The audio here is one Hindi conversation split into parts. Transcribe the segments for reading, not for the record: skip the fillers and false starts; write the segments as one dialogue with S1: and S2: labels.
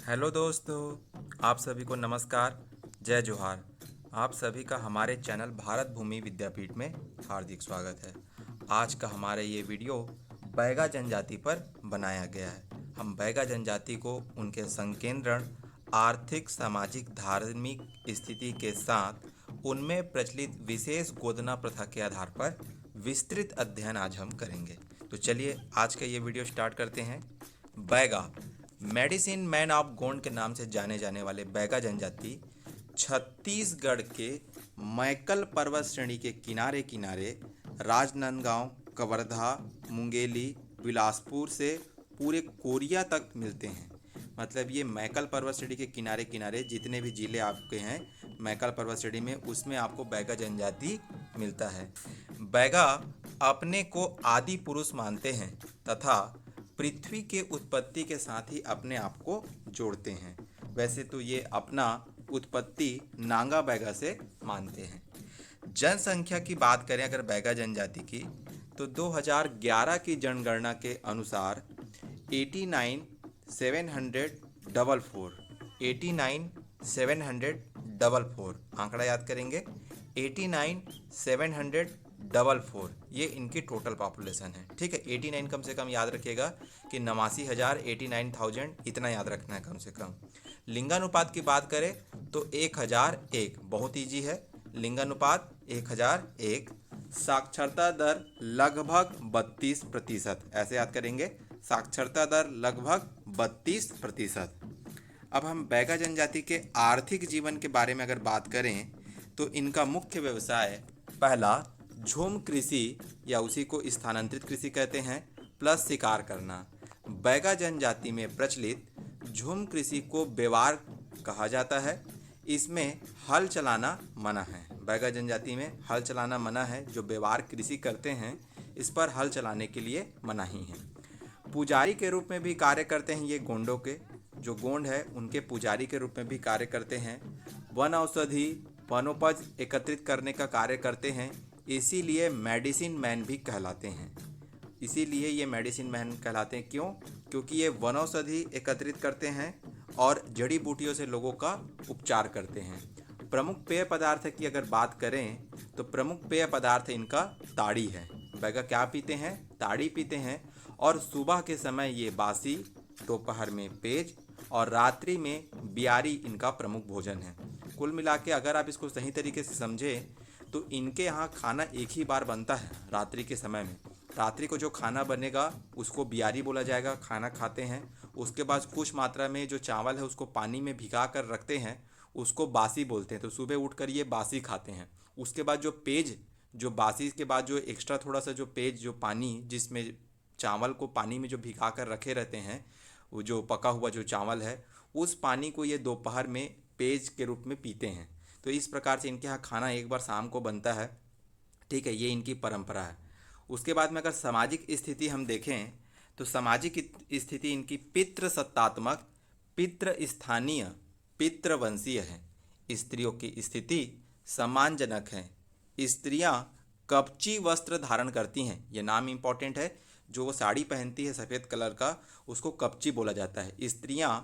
S1: हेलो दोस्तों, आप सभी को नमस्कार। जय जोहार। आप सभी का हमारे चैनल भारत भूमि विद्यापीठ में हार्दिक स्वागत है। आज का हमारा ये वीडियो बैगा जनजाति पर बनाया गया है। हम बैगा जनजाति को उनके संकेंद्रण, आर्थिक, सामाजिक, धार्मिक स्थिति के साथ उनमें प्रचलित विशेष गोदना प्रथा के आधार पर विस्तृत अध्ययन आज हम करेंगे। तो चलिए आज का ये वीडियो स्टार्ट करते हैं। Baiga medicine man of Gond के नाम से जाने जाने वाले बैगा जनजाति छत्तीसगढ़ के मैकल पर्वत श्रेणी के किनारे किनारे राजनांदगांव, कवर्धा, मुंगेली, बिलासपुर से पूरे कोरिया तक मिलते हैं। मतलब ये मैकल पर्वत श्रेणी के किनारे किनारे जितने भी जिले आपके हैं मैकल पर्वत श्रेणी में, उसमें आपको बैगा जनजाति मिलता है। बैगा अपने को आदि पुरुष मानते हैं तथा पृथ्वी के उत्पत्ति के साथ ही अपने आप को जोड़ते हैं। वैसे तो ये अपना उत्पत्ति नांगा बैगा से मानते हैं। जनसंख्या की बात करें अगर बैगा जनजाति की, तो 2011 की जनगणना के अनुसार 89,744 आंकड़ा याद करेंगे। 89,744 ये इनकी टोटल पॉपुलेशन है। ठीक है, 89 कम से कम याद रखिएगा कि 89,000, 89,000 इतना याद रखना है कम से कम। लिंगानुपात की बात करें तो 1001 बहुत ईजी है। लिंगानुपात 1001। साक्षरता दर लगभग 32%, ऐसे याद करेंगे। साक्षरता दर लगभग 32%। अब हम बैगा जनजाति के आर्थिक जीवन के बारे में अगर बात करें तो इनका मुख्य व्यवसाय पहला झूम कृषि या उसी को स्थानांतरित कृषि कहते हैं, प्लस शिकार करना। बैगा जनजाति में प्रचलित झूम कृषि को बेवार कहा जाता है। इसमें हल चलाना मना है। बैगा जनजाति में हल चलाना मना है। जो बेवार कृषि करते हैं इस पर हल चलाने के लिए मनाही है। पुजारी के रूप में भी कार्य करते हैं ये गोंडों के, जो गोंड है उनके पुजारी के रूप में भी कार्य करते हैं। वन औषधि, वनोपज एकत्रित करने का कार्य करते हैं, इसीलिए मेडिसिन मैन भी कहलाते हैं। इसीलिए ये मेडिसिन मैन कहलाते हैं। क्यों? क्योंकि ये वनौषधि एकत्रित करते हैं और जड़ी बूटियों से लोगों का उपचार करते हैं। प्रमुख पेय पदार्थ की अगर बात करें तो प्रमुख पेय पदार्थ इनका ताड़ी है। बैगा क्या पीते हैं? ताड़ी पीते हैं। और सुबह के समय ये बासी, दोपहर में पेज और रात्रि में बियारी इनका प्रमुख भोजन है। कुल मिला के अगर आप इसको सही तरीके से समझें तो इनके यहाँ खाना एक ही बार बनता है रात्रि के समय में। रात्रि को जो खाना बनेगा उसको बियारी बोला जाएगा। खाना खाते हैं, उसके बाद कुछ मात्रा में जो चावल है उसको पानी में भिगा कर रखते हैं, उसको बासी बोलते हैं। तो सुबह उठकर ये बासी खाते हैं। उसके बाद जो पेज, जो बासी के बाद जो एक्स्ट्रा थोड़ा सा जो पेज, जो पानी जिसमें चावल को पानी में जो भिगा कर रखे रहते हैं, वो जो पका हुआ जो चावल है, उस पानी को ये दोपहर में पेज के रूप में पीते हैं। तो इस प्रकार से इनके यहाँ खाना एक बार शाम को बनता है। ठीक है, ये इनकी परंपरा है। उसके बाद में अगर सामाजिक स्थिति हम देखें तो सामाजिक स्थिति इनकी पितृ सत्तात्मक, पितृ स्थानीय, पितृवंशीय है। स्त्रियों की स्थिति सम्मानजनक है। स्त्रियां कपची वस्त्र धारण करती हैं। ये नाम इम्पॉर्टेंट है। जो वो साड़ी पहनती है सफ़ेद कलर का, उसको कपची बोला जाता है। स्त्रियां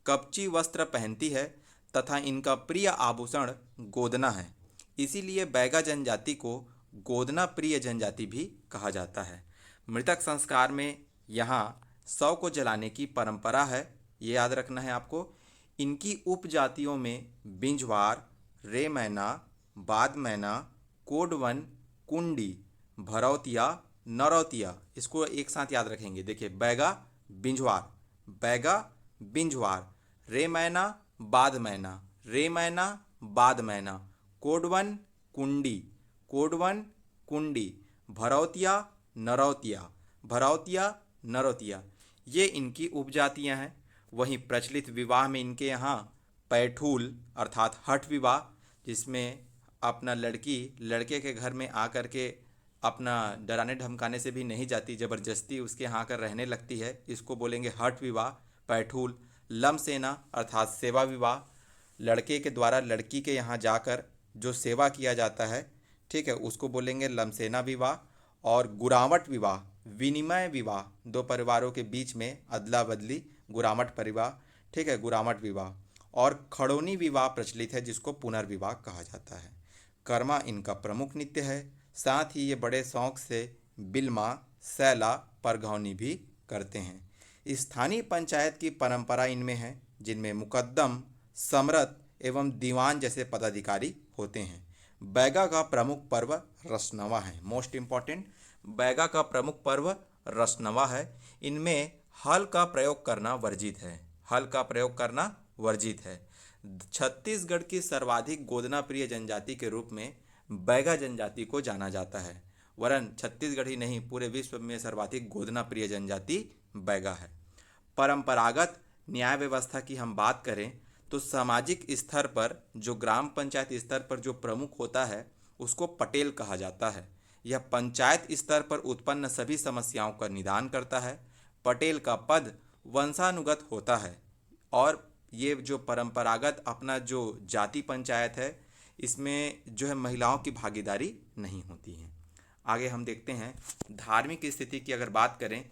S1: कपची वस्त्र पहनती है तथा इनका प्रिय आभूषण गोदना है। इसीलिए बैगा जनजाति को गोदना प्रिय जनजाति भी कहा जाता है। मृतक संस्कार में यहाँ शव को जलाने की परंपरा है, ये याद रखना है आपको। इनकी उपजातियों में बिंजवार, रे मैना, बाद मैना, कोडवन, कुंडी, भरौतिया, नरौतिया, इसको एक साथ याद रखेंगे। देखिए, बैगा बिंजवार, बैगा बिंजवार, रे मैना, बाद मैना, रे मैना, बाद मैना, कोडवन, कुंडी, कोडवन, कुंडी, भरौतिया, नरौतिया, भरौतिया, नरौतिया, ये इनकी उपजातियां हैं। वहीं प्रचलित विवाह में इनके यहाँ पैठूल अर्थात हठ विवाह, जिसमें अपना लड़की लड़के के घर में आकर के अपना डराने धमकाने से भी नहीं जाती, ज़बरदस्ती उसके यहाँ आकर रहने लगती है, इसको बोलेंगे हठ विवाह, पैठूल। लमसेना अर्थात सेवा विवाह, लड़के के द्वारा लड़की के यहाँ जाकर जो सेवा किया जाता है, ठीक है, उसको बोलेंगे लमसेना विवाह। और गुरावट विवाह, विनिमय विवाह, दो परिवारों के बीच में अदला बदली, गुरावट परिवार। ठीक है, गुरामट विवाह। और खड़ोनी विवाह प्रचलित है जिसको पुनर्विवाह कहा जाता है। कर्मा इनका प्रमुख नृत्य है। साथ ही ये बड़े शौक से बिल्मा, सैला, परघौनी भी करते हैं। स्थानीय पंचायत की परंपरा इनमें है जिनमें मुकद्दम, सम्रत एवं दीवान जैसे पदाधिकारी होते हैं। बैगा का प्रमुख पर्व रसनवा है। मोस्ट इम्पॉर्टेंट, बैगा का प्रमुख पर्व रसनवा है। इनमें हल का प्रयोग करना वर्जित है। हल का प्रयोग करना वर्जित है। छत्तीसगढ़ की सर्वाधिक गोदना प्रिय जनजाति के रूप में बैगा जनजाति को जाना जाता है। वरन छत्तीसगढ़ ही नहीं, पूरे विश्व में सर्वाधिक गोदना प्रिय जनजाति बैगा है। परंपरागत न्याय व्यवस्था की हम बात करें तो सामाजिक स्तर पर जो ग्राम पंचायत स्तर पर जो प्रमुख होता है उसको पटेल कहा जाता है। यह पंचायत स्तर पर उत्पन्न सभी समस्याओं का निदान करता है। पटेल का पद वंशानुगत होता है और ये जो परंपरागत अपना जो जाति पंचायत है इसमें जो है महिलाओं की भागीदारी नहीं होती है। आगे हम देखते हैं धार्मिक स्थिति की अगर बात करें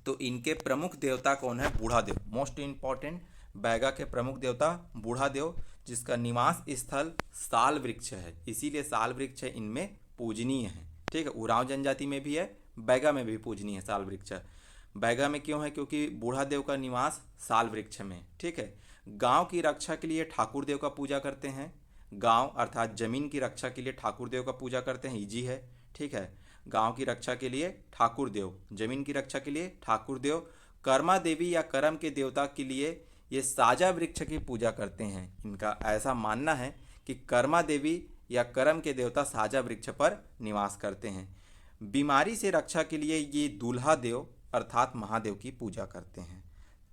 S1: तो इनके प्रमुख देवता कौन है? बूढ़ा देव। मोस्ट इम्पॉर्टेंट, बैगा के प्रमुख देवता बूढ़ा देव जिसका निवास स्थल साल वृक्ष है, इसीलिए साल वृक्ष इनमें पूजनीय है। ठीक है, उरांव जनजाति में भी है, बैगा में भी पूजनीय है साल वृक्ष। बैगा में क्यों है? क्योंकि बूढ़ा देव का निवास साल वृक्ष में। ठीक है, गांव की रक्षा के लिए ठाकुर देव का पूजा करते हैं। गांव अर्थात जमीन की रक्षा के लिए ठाकुर देव का पूजा करते हैं, इजी है। ठीक है, गांव की रक्षा के लिए ठाकुर देव, जमीन की रक्षा के लिए ठाकुर देव। कर्मा देवी या कर्म के देवता के लिए ये साजा वृक्ष की पूजा करते हैं। इनका ऐसा मानना है कि कर्मा देवी या कर्म के देवता साजा वृक्ष पर निवास करते हैं। बीमारी से रक्षा के लिए ये दूल्हा देव अर्थात महादेव की पूजा करते हैं।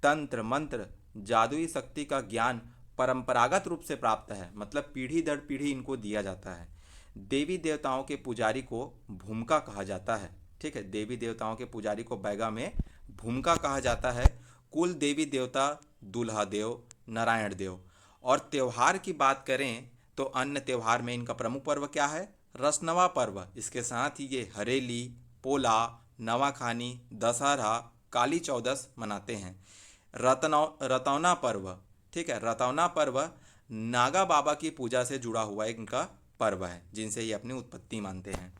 S1: तंत्र मंत्र जादुई शक्ति का ज्ञान परंपरागत रूप से प्राप्त है, मतलब पीढ़ी दर पीढ़ी इनको दिया जाता है। देवी देवताओं के पुजारी को भूमिका कहा जाता है। ठीक है, देवी देवताओं के पुजारी को बैगा में भूमिका कहा जाता है। कुल देवी देवता दूल्हा देव, नारायण देव। और त्यौहार की बात करें तो अन्य त्यौहार में इनका प्रमुख पर्व क्या है? रसनवा पर्व। इसके साथ ही ये हरेली, पोला, नवाखानी, दशहरा, काली चौदस मनाते हैं। रतौना पर्व, ठीक है, रतौना पर्व नागा बाबा की पूजा से जुड़ा हुआ एक इनका पर्व है जिनसे ये अपनी उत्पत्ति मानते हैं।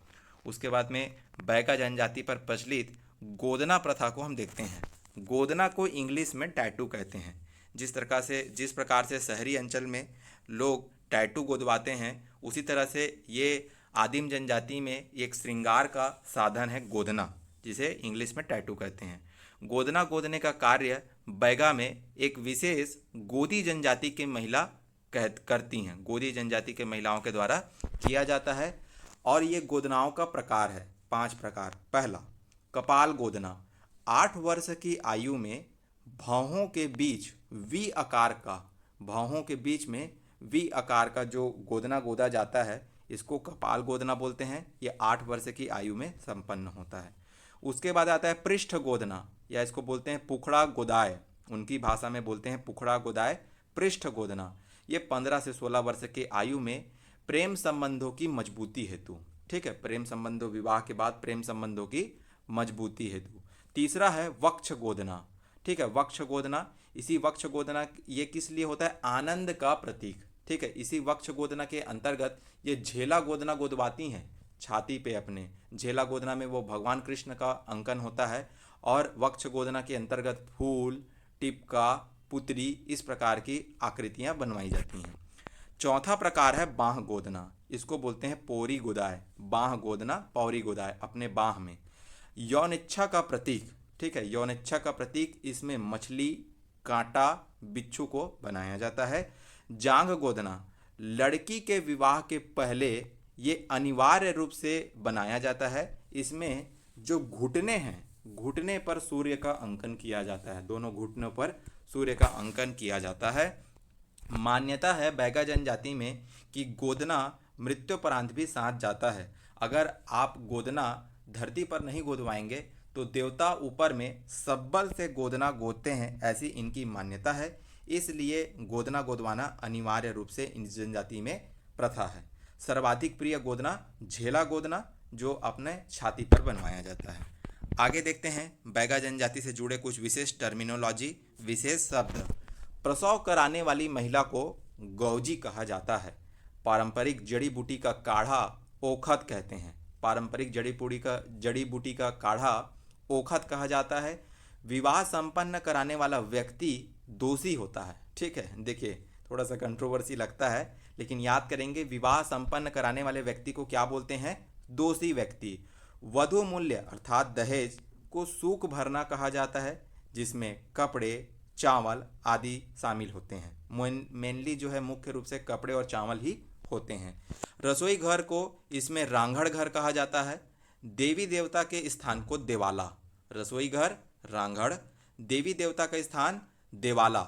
S1: उसके बाद में बैगा जनजाति पर प्रचलित गोदना प्रथा को हम देखते हैं। गोदना को इंग्लिश में टैटू कहते हैं। जिस प्रकार से शहरी अंचल में लोग टैटू गोदवाते हैं उसी तरह से ये आदिम जनजाति में एक श्रृंगार का साधन है गोदना, जिसे इंग्लिश में टैटू कहते हैं। गोदना गोदने का कार्य बैगा में एक विशेष गोदी जनजाति की महिला करती हैं, गोदी जनजाति के महिलाओं के द्वारा किया जाता है। और ये गोदनाओं का प्रकार है, 5 प्रकार। पहला, कपाल गोदना। 8 वर्ष की आयु में भौहों के बीच वी आकार का, भौहों के बीच में वी आकार का जो गोदना गोदा जाता है इसको कपाल गोदना बोलते हैं। ये 8 वर्ष की आयु में संपन्न होता है। उसके बाद आता है पृष्ठ गोदना, या इसको बोलते हैं पुखड़ा गोदाय, उनकी भाषा में बोलते हैं पुखड़ा गोदाय, पृष्ठ गोदना। ये 15 से 16 वर्ष की आयु में प्रेम संबंधों की मजबूती हेतु, ठीक है, प्रेम संबंधों, विवाह के बाद प्रेम संबंधों की मजबूती हेतु। तीसरा है वक्ष गोदना, ठीक है, वक्ष गोदना। इसी वक्ष गोदना ये किस लिए होता है? आनंद का प्रतीक, ठीक है। इसी वक्ष गोदना के अंतर्गत ये झेला गोदना गोदवाती हैं छाती पे अपने। झेला गोदना में वो भगवान कृष्ण का अंकन होता है और वक्ष गोदना के अंतर्गत फूल, टिपका, पुतरी, इस प्रकार की आकृतियां बनवाई जाती हैं। चौथा प्रकार है बाह गोदना, इसको बोलते हैं पौरी गोदाय। बाह गोदना, पौरी गोदाय, अपने बाह में। यौन इच्छा का प्रतीक, ठीक है, यौन इच्छा का प्रतीक, इसमें मछली, कांटा, बिच्छू को बनाया जाता है। जांघ गोदना, लड़की के विवाह के पहले ये अनिवार्य रूप से बनाया जाता है। इसमें जो घुटने हैं, घुटने पर सूर्य का अंकन किया जाता है, दोनों घुटनों पर सूर्य का अंकन किया जाता है। मान्यता है बैगा जनजाति में कि गोदना मृत्युपरांत भी साथ जाता है। अगर आप गोदना धरती पर नहीं गोदवाएंगे तो देवता ऊपर में सब्बल से गोदना गोदते हैं, ऐसी इनकी मान्यता है। इसलिए गोदना गोदवाना अनिवार्य रूप से इन जनजाति में प्रथा है। सर्वाधिक प्रिय गोदना झेला गोदना, जो अपने छाती पर बनवाया जाता है। आगे देखते हैं बैगा जनजाति से जुड़े कुछ विशेष टर्मिनोलॉजी, विशेष शब्द। प्रसव कराने वाली महिला को गौजी कहा जाता है। पारंपरिक जड़ी बूटी का काढ़ा ओखत कहते हैं। पारंपरिक जड़ी बूटी का काढ़ा ओखत कहा जाता है। विवाह संपन्न कराने वाला व्यक्ति दोषी होता है। ठीक है, देखिए थोड़ा सा कंट्रोवर्सी लगता है, लेकिन याद करेंगे विवाह संपन्न कराने वाले व्यक्ति को क्या बोलते हैं? दोषी व्यक्ति। वधु मूल्य अर्थात दहेज को सूख भरना कहा जाता है, जिसमें कपड़े, चावल आदि शामिल होते हैं। मेनली जो है मुख्य रूप से कपड़े और चावल ही होते हैं। रसोई घर को इसमें रांगड़ घर कहा जाता है। देवी देवता के स्थान को देवाला। रसोई घर रांगड़, देवी देवता का स्थान देवाला।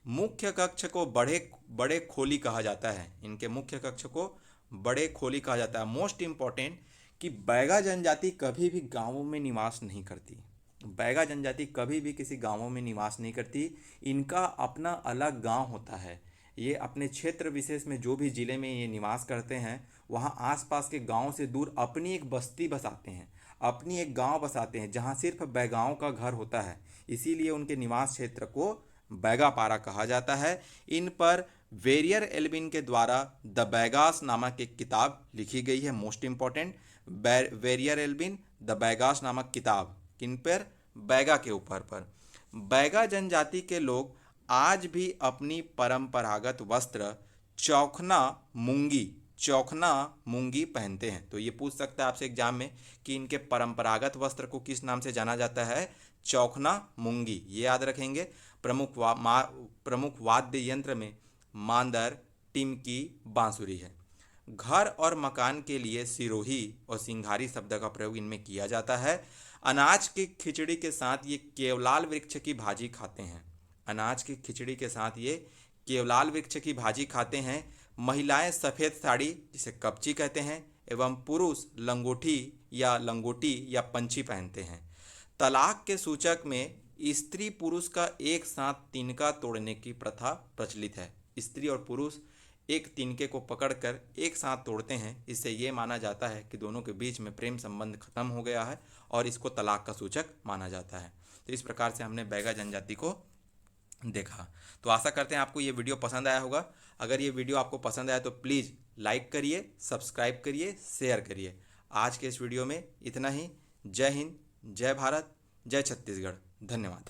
S1: मुख्य कक्ष को बड़े खोली कहा जाता है। इनके मुख्य कक्ष को बड़े खोली कहा जाता है। मोस्ट इंपॉर्टेंट कि बैगा जनजाति कभी भी गांवों में निवास नहीं करती। बैगा जनजाति कभी भी किसी गांवों में निवास नहीं करती। इनका अपना अलग गांव होता है। ये अपने क्षेत्र विशेष में जो भी ज़िले में ये निवास करते हैं, वहाँ आसपास के गांव से दूर अपनी एक बस्ती बसाते हैं, अपनी एक गांव बसाते हैं जहाँ सिर्फ बैगाओं का घर होता है। इसीलिए उनके निवास क्षेत्र को बैगापारा कहा जाता है। इन पर वेरियर एल्विन के द्वारा द बैगास नामक एक किताब लिखी गई है। Most important, Verrier Elwin the Baigas नामक किताब किन पर? बैगा के ऊपर पर। बैगा जनजाति के लोग आज भी अपनी परंपरागत वस्त्र चौखना मूंगी पहनते हैं। तो ये पूछ सकता है आपसे एग्जाम में कि इनके परंपरागत वस्त्र को किस नाम से जाना जाता है? चौखना मूंगी। ये याद रखेंगे। प्रमुख वाद्य यंत्र में मांदर, टिमकी, बांसुरी है। घर और मकान के लिए सिरोही और सिंघारी शब्द का प्रयोग इनमें किया जाता है। अनाज की खिचड़ी के साथ ये केवलाल वृक्ष की भाजी खाते हैं। अनाज की खिचड़ी के साथ ये केवलाल वृक्ष की भाजी खाते हैं। महिलाएं सफ़ेद साड़ी जिसे कपची कहते हैं एवं पुरुष लंगोटी या पंची पहनते हैं। तलाक के सूचक में स्त्री पुरुष का एक साथ तिनका तोड़ने की प्रथा प्रचलित है। स्त्री और पुरुष एक तिनके को पकड़कर एक साथ तोड़ते हैं। इससे ये माना जाता है कि दोनों के बीच में प्रेम संबंध खत्म हो गया है और इसको तलाक का सूचक माना जाता है। तो इस प्रकार से हमने बैगा जनजाति को देखा। तो आशा करते हैं आपको ये वीडियो पसंद आया होगा। अगर ये वीडियो आपको पसंद आया तो प्लीज़ लाइक करिए, सब्सक्राइब करिए, शेयर करिए। आज के इस वीडियो में इतना ही। जय हिंद, जय भारत, जय छत्तीसगढ़। धन्यवाद।